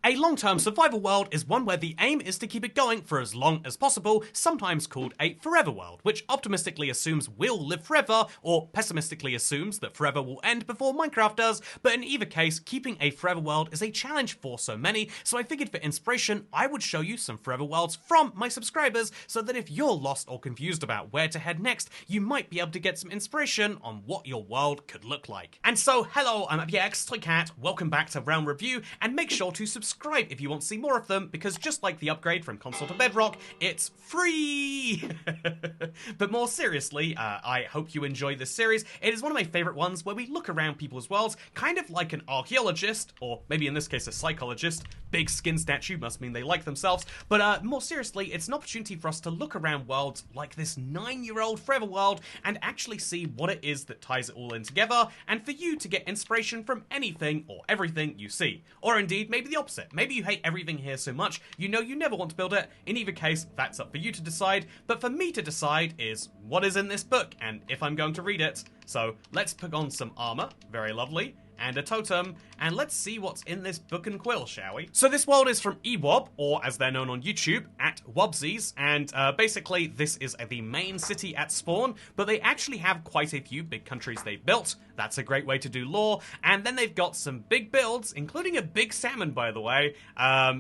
A long-term survival world is one where the aim is to keep it going for as long as possible, sometimes called a forever world, which optimistically assumes we'll live forever, or pessimistically assumes that forever will end before Minecraft does, but in either case, keeping a forever world is a challenge for so many, so I figured for inspiration, I would show you some forever worlds from my subscribers, so that if you're lost or confused about where to head next, you might be able to get some inspiration on what your world could look like. And so, hello, I'm Toycat, welcome back to Realm Review, and make sure to subscribe if you want to see more of them, because just like the upgrade from console to Bedrock, it's free! But more seriously, I hope you enjoy this series. It is one of my favorite ones where we look around people's worlds, kind of like an archaeologist, or maybe in this case a psychologist. Big skin statue must mean they like themselves, but more seriously, it's an opportunity for us to look around worlds like this 9-year-old forever world and actually see what it is that ties it all in together, and for you to get inspiration from anything or everything you see. Or indeed, maybe the opposite. Maybe you hate everything here so much, you know you never want to build it. In either case, that's up for you to decide, but for me to decide is what is in this book, and if I'm going to read it. So let's put on some armor, very lovely, and a totem, and let's see what's in this book and quill, shall we? So this world is from eWob, or as they're known on YouTube, at Wobsies, and basically this is the main city at spawn, but they actually have quite a few big countries they've built. That's a great way to do lore, and then they've got some big builds, including a big salmon, by the way,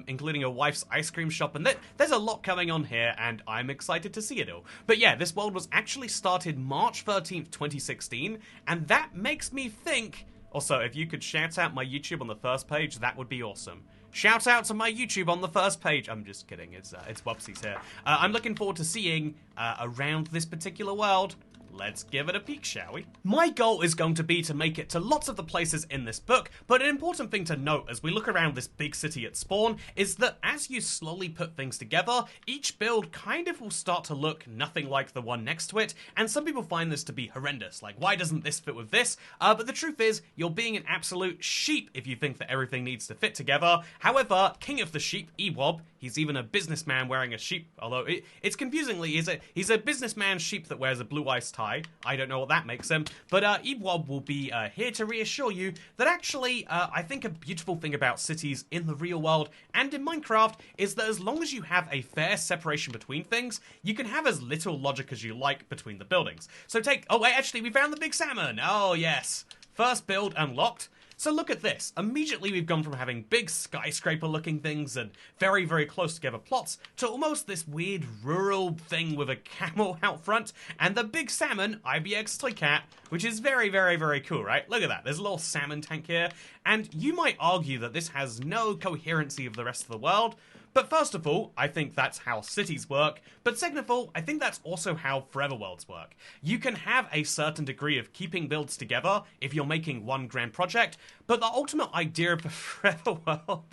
including a wife's ice cream shop, and there's a lot coming on here, and I'm excited to see it all. But yeah, this world was actually started March 13th, 2016, and that makes me think. Also, if you could shout out my YouTube on the first page, that would be awesome. Shout out to my YouTube on the first page. I'm just kidding, it's Wubsies here. I'm looking forward to seeing around this particular world. Let's give it a peek, shall we? My goal is going to be to make it to lots of the places in this book, but an important thing to note as we look around this big city at spawn is that as you slowly put things together, each build kind of will start to look nothing like the one next to it, and some people find this to be horrendous, like why doesn't this fit with this? But the truth is, you're being an absolute sheep if you think that everything needs to fit together. However, King of the Sheep, Ewob, he's even a businessman wearing a sheep, although it's confusingly, he's a businessman sheep that wears a blue-eyed tie. I don't know what that makes him, but Ewob will be here to reassure you that actually, I think a beautiful thing about cities in the real world and in Minecraft is that as long as you have a fair separation between things, you can have as little logic as you like between the buildings. So oh wait, actually we found the big salmon! Oh yes! First build unlocked. So look at this. Immediately we've gone from having big skyscraper-looking things and very, very close together plots to almost this weird rural thing with a camel out front and the big salmon, IBX Toycat, which is very, very, very cool, right? Look at that. There's a little salmon tank here. And you might argue that this has no coherency of the rest of the world. But first of all, I think that's how cities work, but second of all, I think that's also how forever worlds work. You can have a certain degree of keeping builds together if you're making one grand project, but the ultimate idea of the forever world,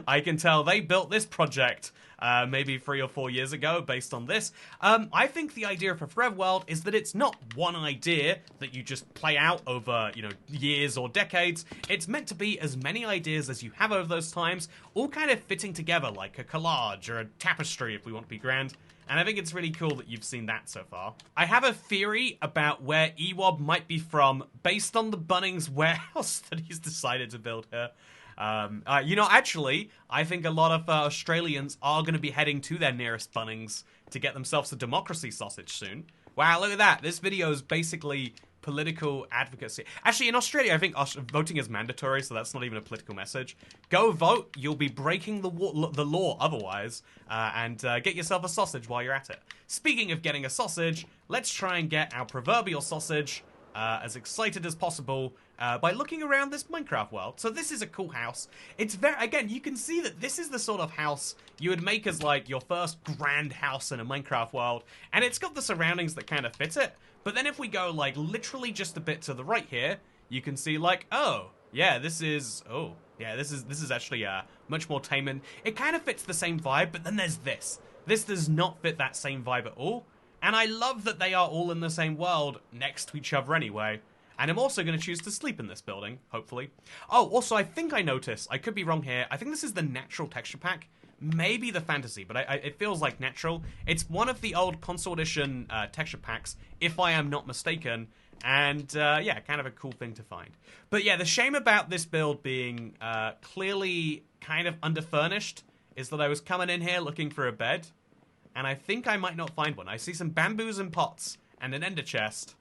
I can tell they built this project maybe 3 or 4 years ago based on this. I think the idea of a forever world is that it's not one idea that you just play out over, years or decades. It's meant to be as many ideas as you have over those times, all kind of fitting together like a collage or a tapestry if we want to be grand. And I think it's really cool that you've seen that so far. I have a theory about where Ewob might be from based on the Bunnings warehouse that he's decided to build here. Actually, I think a lot of Australians are going to be heading to their nearest Bunnings to get themselves a democracy sausage soon. Wow, look at that. This video is basically political advocacy. Actually, in Australia, I think voting is mandatory, so that's not even a political message. Go vote. You'll be breaking the law otherwise, and get yourself a sausage while you're at it. Speaking of getting a sausage, let's try and get our proverbial sausage as excited as possible by looking around this Minecraft world. So this is a cool house. It's again, you can see that this is the sort of house you would make as like your first grand house in a Minecraft world, and it's got the surroundings that kind of fit it. But then if we go like literally just a bit to the right here, you can see like, this is actually much more tame, and it kind of fits the same vibe, but then there's this. This does not fit that same vibe at all. And I love that they are all in the same world next to each other anyway. And I'm also going to choose to sleep in this building, hopefully. Oh, also, I think I noticed, I could be wrong here, I think this is the natural texture pack. Maybe the fantasy, but it feels like natural. It's one of the old console edition texture packs, if I am not mistaken. And, yeah, kind of a cool thing to find. But yeah, the shame about this build being clearly kind of underfurnished is that I was coming in here looking for a bed, and I think I might not find one. I see some bamboos and pots and an ender chest,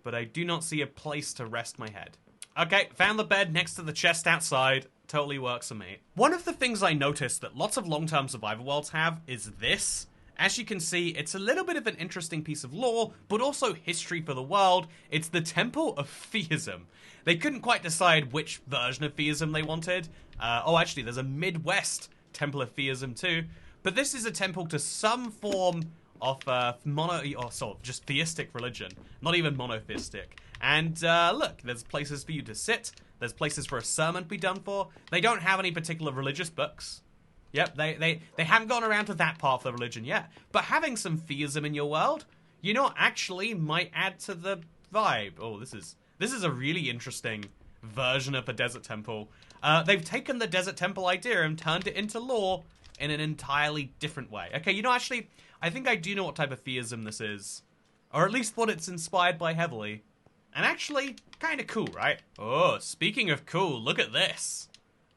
but I do not see a place to rest my head. Okay, found the bed next to the chest outside. Totally works for me. One of the things I noticed that lots of long-term survival worlds have is this. As you can see, it's a little bit of an interesting piece of lore, but also history for the world. It's the Temple of Theism. They couldn't quite decide which version of theism they wanted. Actually, there's a Midwest Temple of Theism too. But this is a temple to some form of just theistic religion. Not even monotheistic. And look, there's places for you to sit. There's places for a sermon to be done for. They don't have any particular religious books. Yep, they haven't gone around to that part of the religion yet. But having some theism in your world, you know, actually might add to the vibe. Oh, this is a really interesting version of the desert temple. They've taken the desert temple idea and turned it into lore in an entirely different way. Okay, you know, actually, I think I do know what type of theism this is. Or at least what it's inspired by heavily. And actually, kind of cool, right? Oh, speaking of cool, look at this.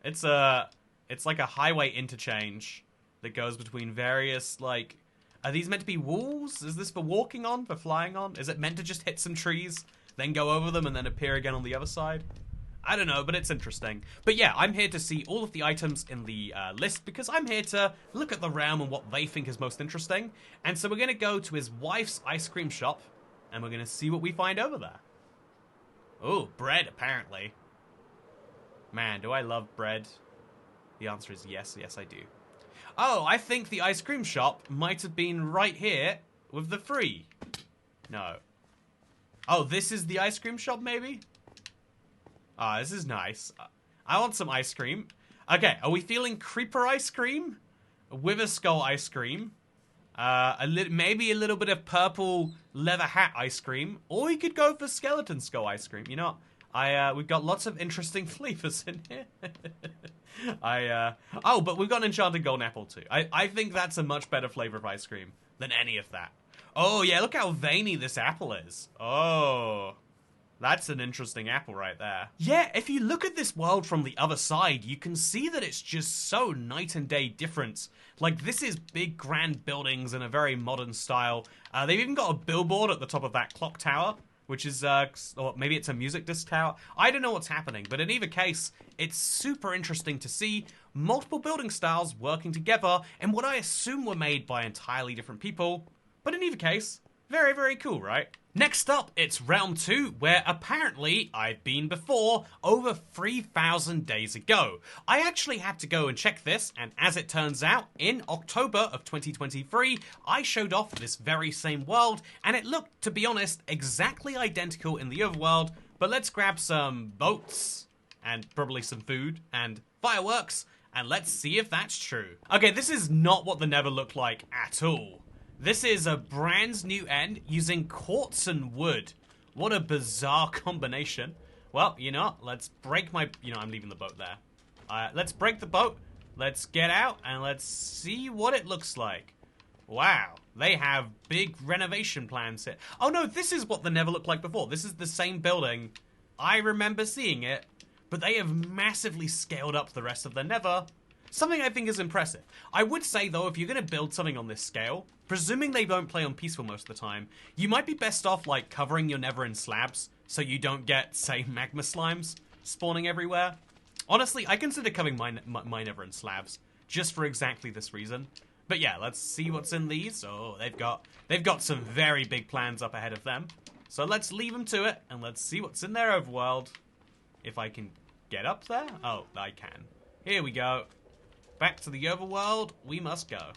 It's like a highway interchange that goes between various, like... Are these meant to be walls? Is this for walking on, for flying on? Is it meant to just hit some trees, then go over them, and then appear again on the other side? I don't know, but it's interesting. But yeah, I'm here to see all of the items in the list, because I'm here to look at the realm and what they think is most interesting. And so we're going to go to his wife's ice cream shop, and we're going to see what we find over there. Oh, bread, apparently. Man, do I love bread? The answer is yes. Yes, I do. Oh, I think the ice cream shop might have been right here with the free. No. Oh, this is the ice cream shop, maybe? Ah, this is nice. I want some ice cream. Okay, are we feeling creeper ice cream? Wither skull ice cream? Maybe a little bit of purple leather hat ice cream? Or we could go for skeleton skull ice cream. You know what? We've got lots of interesting flavors in here. Oh, but we've got an enchanted golden apple too. I think that's a much better flavor of ice cream than any of that. Oh yeah, look how veiny this apple is. Oh, that's an interesting apple right there. Yeah, if you look at this world from the other side, you can see that it's just so night and day different. Like, this is big, grand buildings in a very modern style. They've even got a billboard at the top of that clock tower, which is, or maybe it's a music disc tower. I don't know what's happening, but in either case, it's super interesting to see multiple building styles working together in what I assume were made by entirely different people. But in either case, very, very cool, right? Next up, it's Realm 2, where apparently I've been before over 3,000 days ago. I actually had to go and check this, and as it turns out, in October of 2023, I showed off this very same world, and it looked, to be honest, exactly identical in the overworld. But let's grab some boats, and probably some food, and fireworks, and let's see if that's true. Okay, this is not what the Nether looked like at all. This is a brand new end using quartz and wood. What a bizarre combination. Well, you know, let's break my... You know, I'm leaving the boat there. Let's break the boat. Let's get out and let's see what it looks like. Wow, they have big renovation plans here. Oh no, this is what the Nether looked like before. This is the same building. I remember seeing it, but they have massively scaled up the rest of the Nether. Something I think is impressive. I would say, though, if you're going to build something on this scale, presuming they don't play on peaceful most of the time, you might be best off, like, covering your Nether in slabs so you don't get, say, magma slimes spawning everywhere. Honestly, I consider covering my Nether in slabs just for exactly this reason. But yeah, let's see what's in these. Oh, they've got some very big plans up ahead of them. So let's leave them to it, and let's see what's in their overworld. If I can get up there? Oh, I can. Here we go. Back to the overworld, we must go.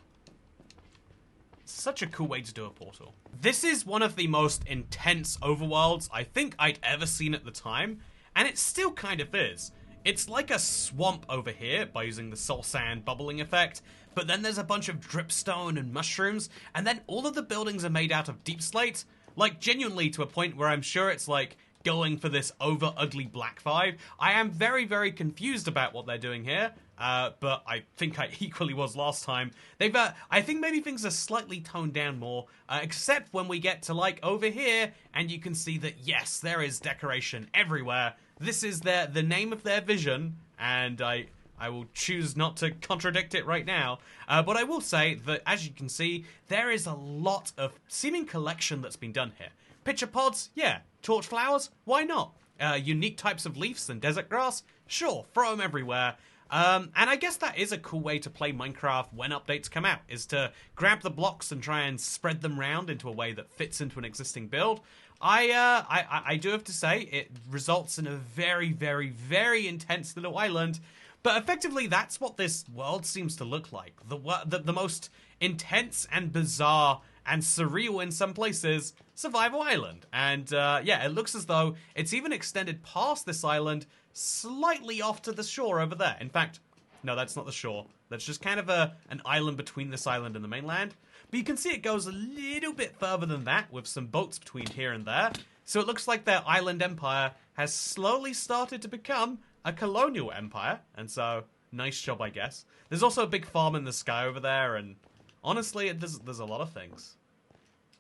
Such a cool way to do a portal. This is one of the most intense overworlds I think I'd ever seen at the time, and it still kind of is. It's like a swamp over here by using the soul sand bubbling effect, but then there's a bunch of dripstone and mushrooms, and then all of the buildings are made out of deep slate, like genuinely to a point where I'm sure it's like going for this over ugly black vibe. I am very, very confused about what they're doing here. But I think I equally was last time. I think maybe things are slightly toned down more, except when we get to, like, over here, and you can see that, yes, there is decoration everywhere. This is the name of their vision, and I I will choose not to contradict it right now. But I will say that, as you can see, there is a lot of seeming collection that's been done here. Pitcher pods, yeah. Torch flowers, why not? Unique types of leaves and desert grass, sure, throw them everywhere. And I guess that is a cool way to play Minecraft when updates come out, is to grab the blocks and try and spread them around into a way that fits into an existing build. I do have to say, it results in a very, very, very intense little island. But effectively, that's what this world seems to look like. The most intense and bizarre and surreal in some places survival island. And yeah, it looks as though it's even extended past this island, slightly off to the shore over there. In fact, no, that's not the shore. That's just kind of an island between this island and the mainland. But you can see it goes a little bit further than that, with some boats between here and there. So it looks like their island empire has slowly started to become a colonial empire, and so, nice job, I guess. There's also a big farm in the sky over there, and honestly, there's a lot of things.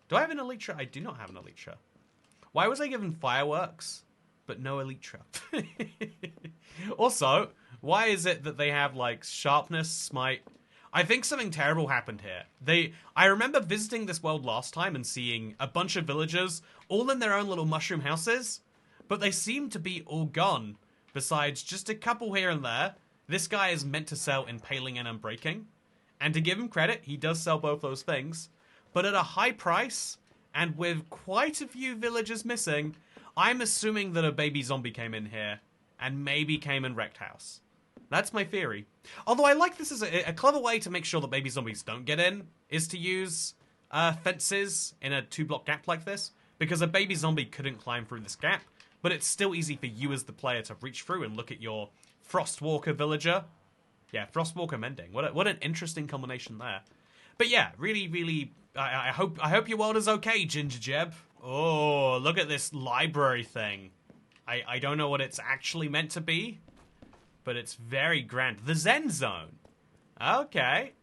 Do I have an elytra? I do not have an elytra. Why was I given fireworks, but no elytra? Also, why is it that they have, like, sharpness, smite? I think something terrible happened here. I remember visiting this world last time and seeing a bunch of villagers, all in their own little mushroom houses, but they seem to be all gone. Besides just a couple here and there. This guy is meant to sell Impaling and Unbreaking. And to give him credit, he does sell both those things. But at a high price, and with quite a few villagers missing, I'm assuming that a baby zombie came in here, and maybe came and wrecked house. That's my theory. Although I like this as a clever way to make sure that baby zombies don't get in, is to use fences in a 2-block gap like this. Because a baby zombie couldn't climb through this gap. But it's still easy for you as the player to reach through and look at your Frostwalker villager. Yeah, Frostwalker mending. What an interesting combination there. But yeah, really, really, I hope your world is okay, Ginger Jeb. Oh, look at this library thing. I don't know what it's actually meant to be, but it's very grand. The Zen Zone. Okay.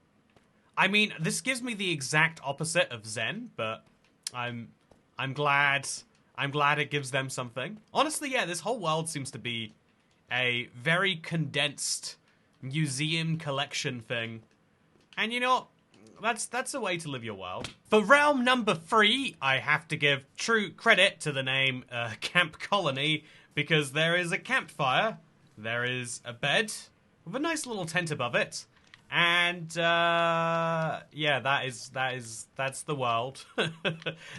I mean, this gives me the exact opposite of Zen, but I'm glad it gives them something. Honestly, yeah, this whole world seems to be a very condensed museum collection thing. And you know, that's a way to live your world. For realm number 3, I have to give true credit to the name Camp Colony, because there is a campfire, there is a bed with a nice little tent above it, and yeah, that's the world.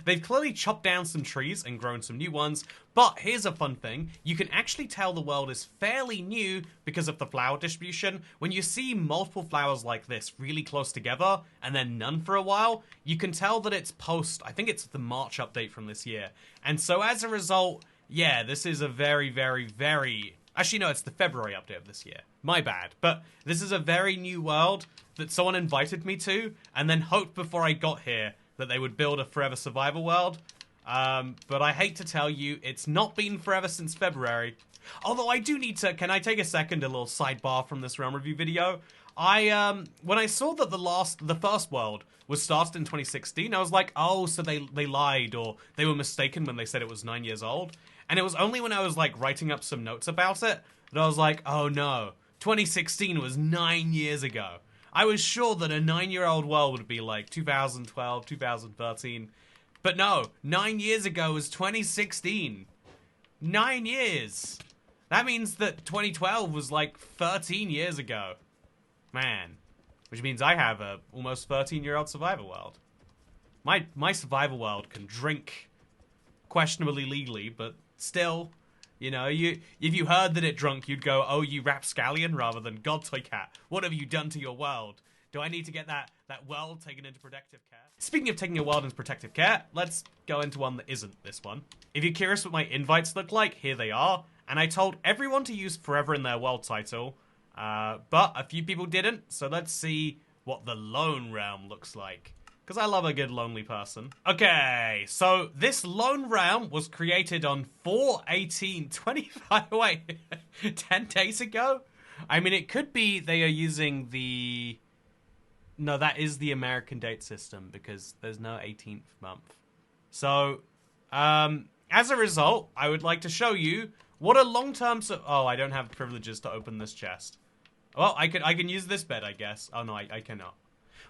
They've clearly chopped down some trees and grown some new ones, but here's a fun thing. You can actually tell the world is fairly new because of the flower distribution. When you see multiple flowers like this really close together and then none for a while, you can tell that it's post, I think it's the March update from this year. And so as a result, yeah, this is a very, very, very... Actually, no, it's the February update of this year. My bad. But this is a very new world that someone invited me to, and then hoped before I got here that they would build a forever survival world. But I hate to tell you, it's not been forever since February. Although I do need to... Can I take a second, a little sidebar from this realm review video? When I saw that the first world was started in 2016, I was like, oh, so they lied, or they were mistaken when they said it was 9 years old. And it was only when I was, like, writing up some notes about it that I was like, oh no, 2016 was 9 years ago. I was sure that a 9-year-old world would be, like, 2012, 2013. But no, 9 years ago was 2016. 9 years. That means that 2012 was, like, 13 years ago. Man. Which means I have a almost 13-year-old survival world. My survival world can drink questionably legally, but still, you know, if you heard that it drunk, you'd go, oh, you rapscallion, rather than God toy cat. What have you done to your world? Do I need to get that world taken into protective care? Speaking of taking a world into protective care, let's go into one that isn't this one. If you're curious what my invites look like, here they are. And I told everyone to use forever in their world title, but a few people didn't, so let's see what the lone realm looks like. Because I love a good lonely person. Okay, so this lone realm was created on 4/18/25. Wait, 10 days ago? I mean, it could be they are using the... No, that is the American date system, because there's no 18th month. So, as a result, I would like to show you what a long-term... Oh, I don't have privileges to open this chest. Well, I can use this bed, I guess. Oh, no, I cannot.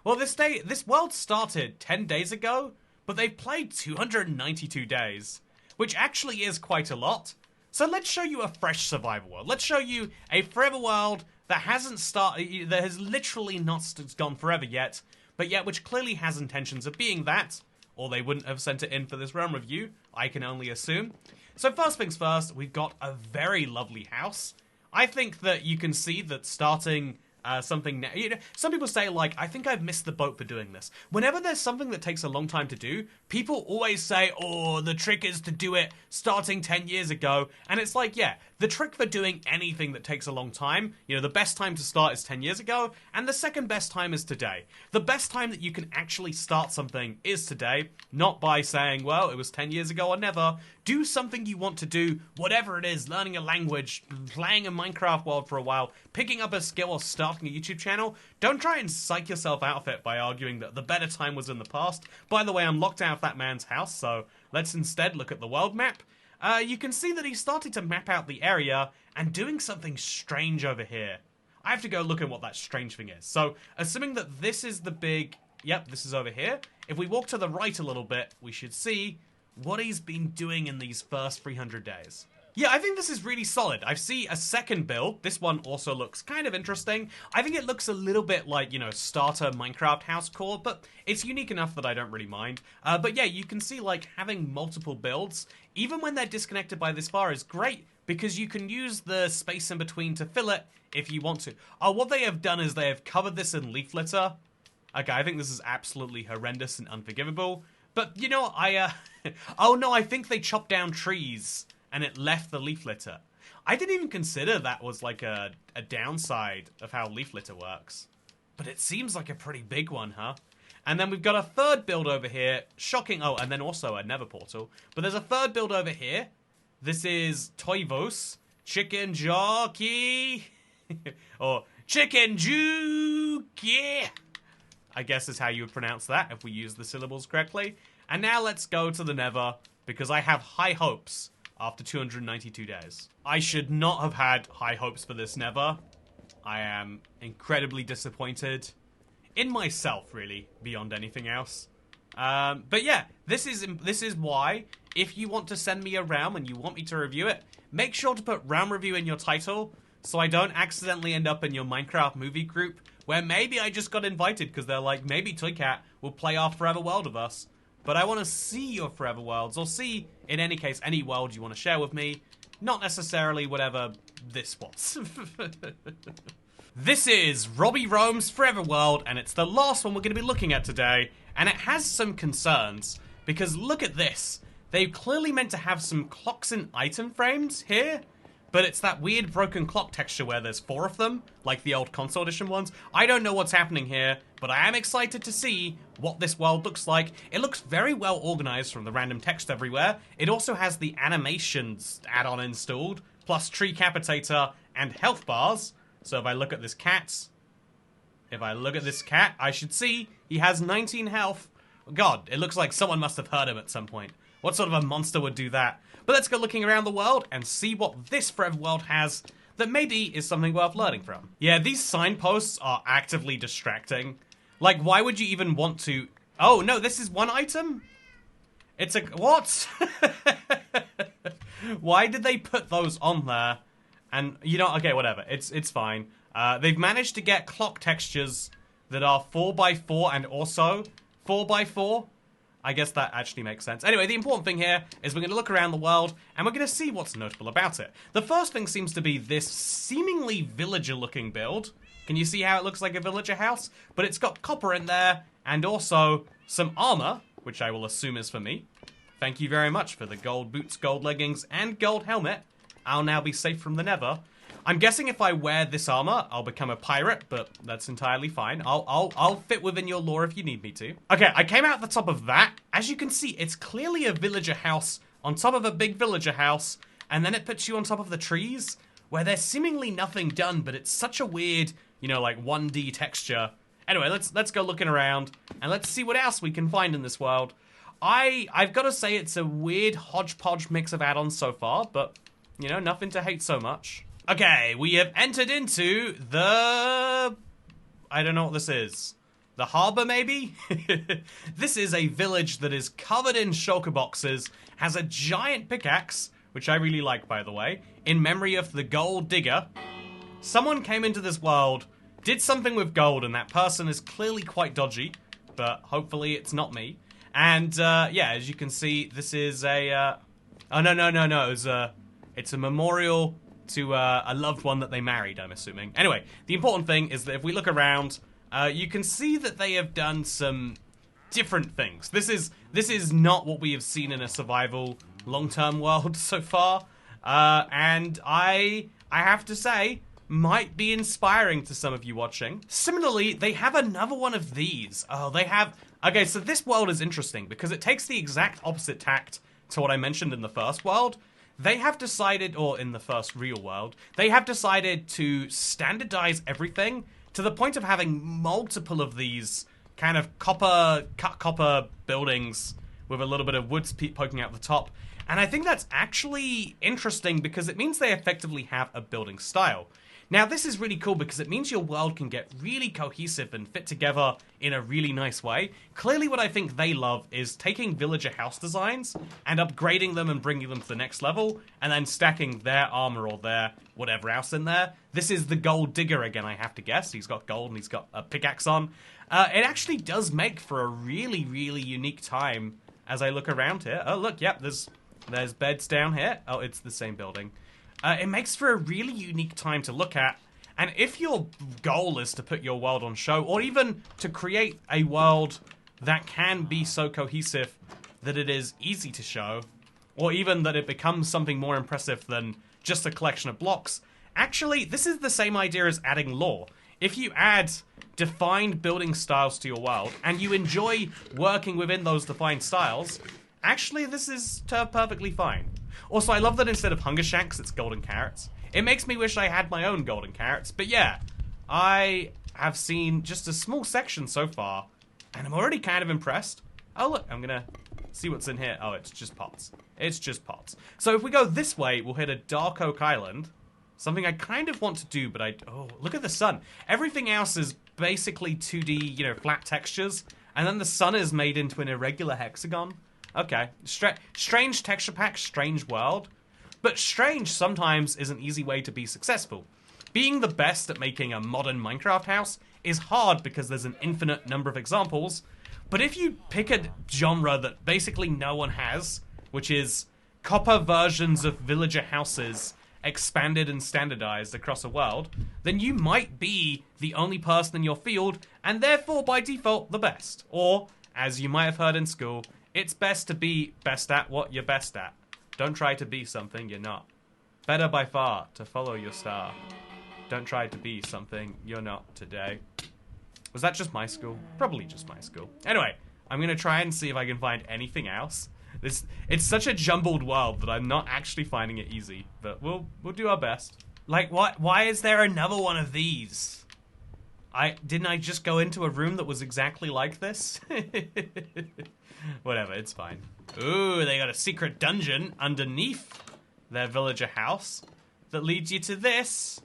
Well, this world started 10 days ago, but they've played 292 days, which actually is quite a lot. So let's show you a fresh survival world. Let's show you a forever world that hasn't started, that has literally not gone forever yet, but yet which clearly has intentions of being that, or they wouldn't have sent it in for this realm review, I can only assume. So first things first, we've got a very lovely house. I think that you can see that starting something now, you know, some people say, like, I think I've missed the boat for doing this. Whenever there's something that takes a long time to do, people always say, oh, the trick is to do it starting 10 years ago. And it's like, yeah, the trick for doing anything that takes a long time, you know, the best time to start is 10 years ago, and the second best time is today. The best time that you can actually start something is today, not by saying, well, it was 10 years ago or never. Do something you want to do, whatever it is, learning a language, playing a Minecraft world for a while, picking up a skill, or starting a YouTube channel. Don't try and psych yourself out of it by arguing that the better time was in the past. By the way, I'm locked out of that man's house, so let's instead look at the world map. You can see that he's starting to map out the area and doing something strange over here. I have to go look at what that strange thing is. So, assuming that this is the big... Yep, this is over here. If we walk to the right a little bit, we should see what he's been doing in these first 300 days. Yeah, I think this is really solid. I see a second build. This one also looks kind of interesting. I think it looks a little bit like, you know, starter Minecraft house core, but it's unique enough that I don't really mind. But yeah, you can see, like, having multiple builds, even when they're disconnected by this far, is great, because you can use the space in between to fill it if you want to. Oh, what they have done is they have covered this in leaf litter. Okay, I think this is absolutely horrendous and unforgivable. But, you know, oh no, I think they chopped down trees and it left the leaf litter. I didn't even consider that was like a downside of how leaf litter works. But it seems like a pretty big one, huh? And then we've got a third build over here. Shocking. Oh, and then also a nether portal. But there's a third build over here. This is Toivos. Chicken Jockey. Or Chicken Juke. I guess is how you would pronounce that if we use the syllables correctly. And now let's go to the nether, because I have high hopes after 292 days. I should not have had high hopes for this nether. I am incredibly disappointed in myself, really, beyond anything else. But yeah, this is why, if you want to send me a realm and you want me to review it, make sure to put realm review in your title, so I don't accidentally end up in your Minecraft movie group, where maybe I just got invited because they're like, maybe Toycat will play our forever world of us. But I want to see your forever worlds, or see, in any case, any world you want to share with me. Not necessarily whatever this was. This is Robbie Rome's Forever World, and it's the last one we're going to be looking at today. And it has some concerns, because look at this. They clearly meant to have some clocks and item frames here, but it's that weird broken clock texture where there's 4 of them, like the old console edition ones. I don't know what's happening here, but I am excited to see what this world looks like. It looks very well organized from the random text everywhere. It also has the animations add-on installed, plus tree capitator and health bars. So if I look at this cat, I should see he has 19 health. God, it looks like someone must have heard him at some point. What sort of a monster would do that? But let's go looking around the world and see what this forever world has that maybe is something worth learning from. Yeah, these signposts are actively distracting. Like, why would you even want to... Oh, no, this is one item? It's a... What? Why did they put those on there? And, you know, okay, whatever. It's fine. They've managed to get clock textures that are 4x4 and also 4x4. I guess that actually makes sense. Anyway, the important thing here is we're going to look around the world, and we're going to see what's notable about it. The first thing seems to be this seemingly villager-looking build. Can you see how it looks like a villager house? But it's got copper in there, and also some armor, which I will assume is for me. Thank you very much for the gold boots, gold leggings, and gold helmet. I'll now be safe from the nether. I'm guessing if I wear this armor, I'll become a pirate, but that's entirely fine. I'll fit within your lore if you need me to. Okay, I came out the top of that. As you can see, it's clearly a villager house on top of a big villager house, and then it puts you on top of the trees, where there's seemingly nothing done, but it's such a weird, you know, like 1D texture. Anyway, let's go looking around, and let's see what else we can find in this world. I've got to say it's a weird hodgepodge mix of add-ons so far, but, you know, nothing to hate so much. Okay, we have entered into the... I don't know what this is. The harbor, maybe? This is a village that is covered in shulker boxes, has a giant pickaxe, which I really like, by the way, in memory of the gold digger. Someone came into this world, did something with gold, and that person is clearly quite dodgy, but hopefully it's not me. And, yeah, as you can see, this is a, oh, no, it's a memorial to a loved one that they married, I'm assuming. Anyway, the important thing is that if we look around, you can see that they have done some different things. This is not what we have seen in a survival long-term world so far, and I have to say, might be inspiring to some of you watching. Similarly, they have another one of these. Oh, they have... Okay, so this world is interesting because it takes the exact opposite tact to what I mentioned in the first world. They have decided, or in the first real world, they have decided to standardize everything to the point of having multiple of these kind of cut copper buildings with a little bit of wood poking out the top. And I think that's actually interesting because it means they effectively have a building style. Now, this is really cool because it means your world can get really cohesive and fit together in a really nice way. Clearly, what I think they love is taking villager house designs and upgrading them and bringing them to the next level, and then stacking their armor or their whatever else in there. This is the gold digger again, I have to guess. He's got gold and he's got a pickaxe on. It actually does make for a really, really unique time as I look around here. Oh, look, yep, there's beds down here. Oh, it's the same building. It makes for a really unique time to look at, and if your goal is to put your world on show, or even to create a world that can be so cohesive that it is easy to show, or even that it becomes something more impressive than just a collection of blocks, actually, this is the same idea as adding lore. If you add defined building styles to your world, and you enjoy working within those defined styles, actually, this is perfectly fine. Also, I love that instead of hunger shanks, it's golden carrots. It makes me wish I had my own golden carrots, but yeah, I have seen just a small section so far, and I'm already kind of impressed. Oh look, I'm gonna see what's in here. Oh, it's just pots. It's just pots. So if we go this way, we'll hit a Dark Oak Island. Something I kind of want to do, but oh, look at the sun. Everything else is basically 2D, you know, flat textures, and then the sun is made into an irregular hexagon. Okay, strange texture pack, strange world. But strange sometimes is an easy way to be successful. Being the best at making a modern Minecraft house is hard because there's an infinite number of examples. But if you pick a genre that basically no one has, which is copper versions of villager houses expanded and standardized across a world, then you might be the only person in your field, and therefore by default the best. Or, as you might have heard in school, it's best to be best at what you're best at. Don't try to be something you're not. Better by far to follow your star. Don't try to be something you're not today. Was that just my school? Probably just my school. Anyway, I'm gonna try and see if I can find anything else. It's such a jumbled world that I'm not actually finding it easy, but we'll do our best. Like, why is there another one of these? Didn't I just go into a room that was exactly like this? Whatever, it's fine. Ooh, they got a secret dungeon underneath their villager house that leads you to this,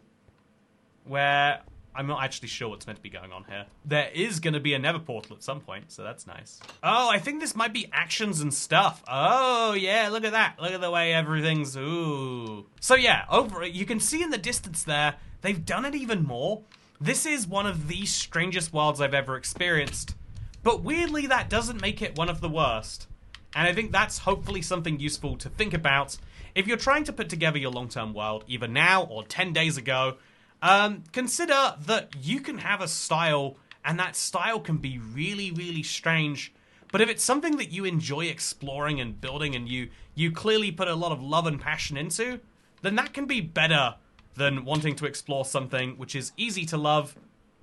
where I'm not actually sure what's meant to be going on here. There is going to be a nether portal at some point, so that's nice. Oh, I think this might be actions and stuff. Oh, yeah, look at that. Look at the way everything's... Ooh. So yeah, you can see in the distance there, they've done it even more. This is one of the strangest worlds I've ever experienced. But weirdly, that doesn't make it one of the worst. And I think that's hopefully something useful to think about if you're trying to put together your long-term world, either now or 10 days ago. Consider that you can have a style, and that style can be really, really strange. But if it's something that you enjoy exploring and building, and you clearly put a lot of love and passion into, then that can be better than wanting to explore something which is easy to love.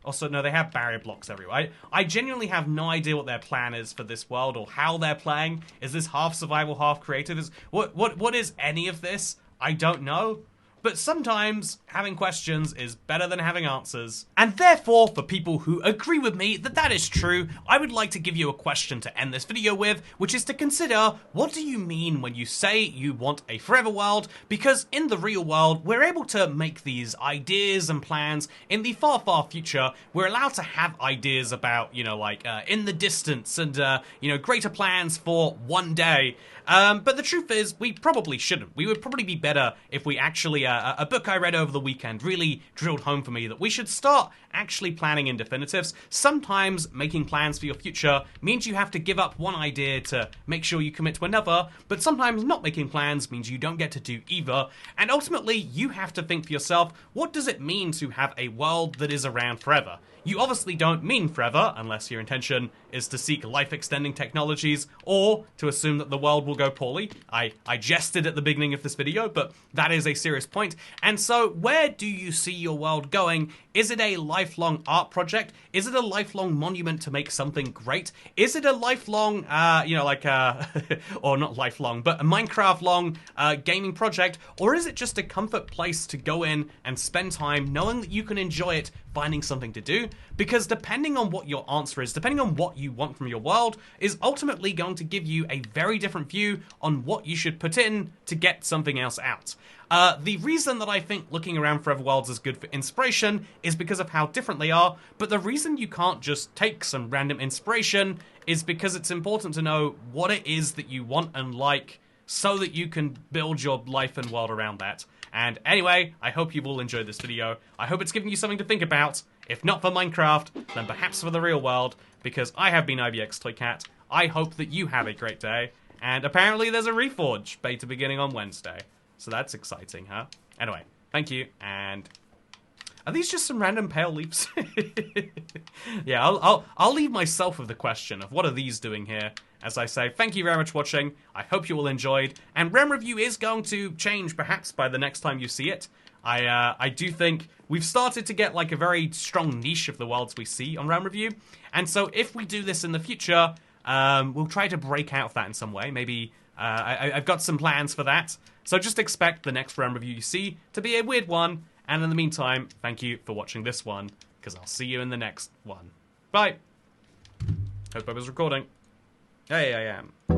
Also, no, they have barrier blocks everywhere. I genuinely have no idea what their plan is for this world or how they're playing. Is this half survival, half creative? What is any of this? I don't know. but sometimes having questions is better than having answers. And therefore, for people who agree with me that that is true, I would like to give you a question to end this video with, which is to consider, what do you mean when you say you want a forever world? Because in the real world, we're able to make these ideas and plans in the far, far future. We're allowed to have ideas about, you know, like in the distance and, you know, greater plans for one day. But the truth is, we probably shouldn't. We would probably be better if we actually, a book I read over the weekend really drilled home for me that we should start actually planning in definitives. Sometimes making plans for your future means you have to give up one idea to make sure you commit to another, but sometimes not making plans means you don't get to do either. And ultimately, you have to think for yourself, what does it mean to have a world that is around forever? You obviously don't mean forever, unless your intention is to seek life-extending technologies, or to assume that the world will go poorly. I jested at the beginning of this video, but that is a serious point. And so, where do you see your world going? Is it a lifelong art project? Is it a lifelong monument to make something great? Is it a lifelong, you know, like, or not lifelong, but a Minecraft-long gaming project? Or is it just a comfort place to go in and spend time knowing that you can enjoy it, finding something to do? Because depending on what your answer is, depending on what you want from your world, is ultimately going to give you a very different view on what you should put in to get something else out. The reason that I think looking around forever worlds is good for inspiration is because of how different they are, but the reason you can't just take some random inspiration is because it's important to know what it is that you want and like so that you can build your life and world around that. And anyway, I hope you've all enjoyed this video. I hope it's given you something to think about. If not for Minecraft, then perhaps for the real world, because I have been IVX Toycat. I hope that you have a great day. And apparently there's a Reforge beta beginning on Wednesday. So that's exciting, huh? Anyway, thank you, and are these just some random pale leaves? Yeah, I'll leave myself with the question of what are these doing here? As I say, thank you very much for watching. I hope you all enjoyed, and Realm Review is going to change perhaps by the next time you see it. I do think we've started to get like a very strong niche of the worlds we see on Realm Review, and so if we do this in the future, we'll try to break out of that in some way. Maybe I've got some plans for that. So just expect the next Realm Review you see to be a weird one. And in the meantime, thank you for watching this one, because I'll see you in the next one. Bye! Hope I was recording. Hey, I am.